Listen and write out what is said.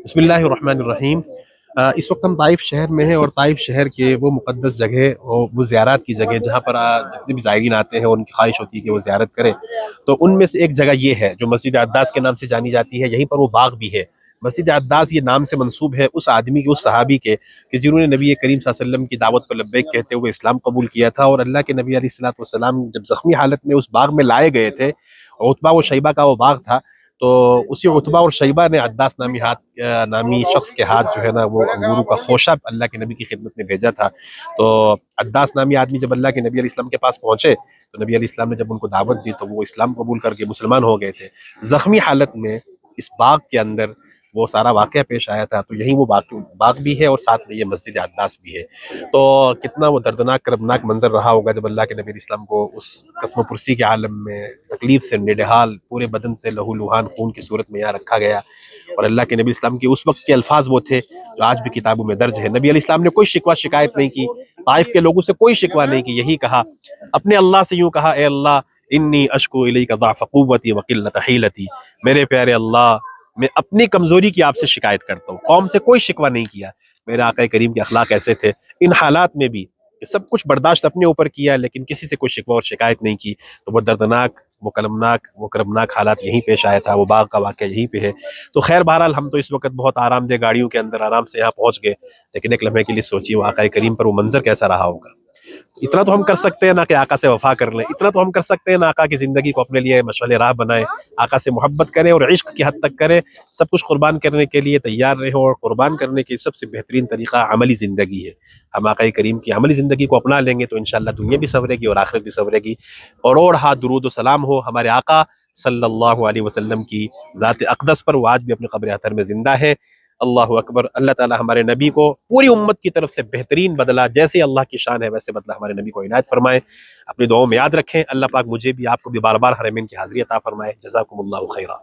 بسم اللہ الرحمن الرحیم۔ اس وقت ہم طائف شہر میں ہیں، اور طائف شہر کے وہ مقدس جگہ اور وہ زیارات کی جگہ جہاں پر جتنے بھی زائرین آتے ہیں ان کی خواہش ہوتی ہے کہ وہ زیارت کریں، تو ان میں سے ایک جگہ یہ ہے جو مسجد عداس کے نام سے جانی جاتی ہے۔ یہیں پر وہ باغ بھی ہے۔ مسجد عداس یہ نام سے منسوب ہے اس آدمی کے، اس صحابی کے، کہ جنہوں نے نبی کریم صلی اللہ علیہ وسلم کی دعوت پر لبیک کہتے ہوئے اسلام قبول کیا تھا، اور اللہ کے نبی علیہ الصلوۃ والسلام جب زخمی حالت میں اس باغ میں لائے گئے تھے، عتبہ و شیبہ کا وہ باغ تھا، تو اسی عتبہ اور شیبہ نے عداس نامی شخص کے ہاتھ جو ہے نا وہ انگوروں کا خوشہ اللہ کے نبی کی خدمت میں بھیجا تھا۔ تو عداس نامی آدمی جب اللہ کے نبی علیہ السلام کے پاس پہنچے تو نبی علیہ السلام نے جب ان کو دعوت دی تو وہ اسلام قبول کر کے مسلمان ہو گئے تھے۔ زخمی حالت میں اس باغ کے اندر وہ سارا واقعہ پیش آیا تھا، تو یہیں وہ باغ بھی ہے اور ساتھ میں یہ مسجد عداس بھی ہے۔ تو کتنا وہ دردناک کربناک منظر رہا ہوگا جب اللہ کے نبی علیہ السلام کو اس قسم و پرسی کے عالم میں تکلیف سے نڈھال، پورے بدن سے لہو لہان خون کی صورت میں یہاں رکھا گیا، اور اللہ کے نبی اسلام کے اس وقت کے الفاظ وہ تھے جو آج بھی کتابوں میں درج ہے۔ نبی علیہ السلام نے کوئی شکوہ شکایت نہیں کی، طائف کے لوگوں سے کوئی شکوہ نہیں کی، یہی کہا، اپنے اللہ سے یوں کہا، اے اللہ انی اشکو الیک ضعف قوتی وقلت حیلتی، میرے پیارے اللہ میں اپنی کمزوری کی آپ سے شکایت کرتا ہوں۔ قوم سے کوئی شکوہ نہیں کیا۔ میرے آقا کریم کے اخلاق ایسے تھے ان حالات میں بھی کہ سب کچھ برداشت اپنے اوپر کیا، لیکن کسی سے کوئی شکوہ اور شکایت نہیں کی۔ تو وہ دردناک، وہ کلمناک، وہ کربناک حالات یہیں پیش آیا تھا، وہ باغ کا واقعہ یہیں پہ ہے۔ تو خیر بہرحال ہم تو اس وقت بہت آرام دہ گاڑیوں کے اندر آرام سے یہاں پہنچ گئے، لیکن ایک لمحے کے لیے سوچیے وہ آقا کریم پر وہ منظر کیسا رہا ہوگا۔ اتنا تو ہم کر سکتے ہیں نا کہ آقا سے وفا کر لیں، اتنا تو ہم کر سکتے ہیں نا آقا کی زندگی کو اپنے لیے مشعل راہ بنائیں، آقا سے محبت کریں اور عشق کی حد تک کریں، سب کچھ قربان کرنے کے لیے تیار رہیں، اور قربان کرنے کی سب سے بہترین طریقہ عملی زندگی ہے۔ ہم آقا کریم کی عملی زندگی کو اپنا لیں گے تو انشاءاللہ دنیا بھی سنورے گی اور آخرت بھی سنورے گی۔ کروڑ ہاتھ درود و سلام ہو ہمارے آقا صلی اللہ علیہ وسلم کی ذات اقدس پر، وہ آج بھی اپنے قبر اطہر میں زندہ ہے۔ اللہ اکبر۔ اللہ تعالی ہمارے نبی کو پوری امت کی طرف سے بہترین بدلہ، جیسے اللہ کی شان ہے ویسے بدلہ ہمارے نبی کو عنایت فرمائے۔ اپنی دعاؤں میں یاد رکھیں۔ اللہ پاک مجھے بھی آپ کو بھی بار بار حرمین کی حاضری عطا فرمائے۔ جزاکم اللہ خیرہ۔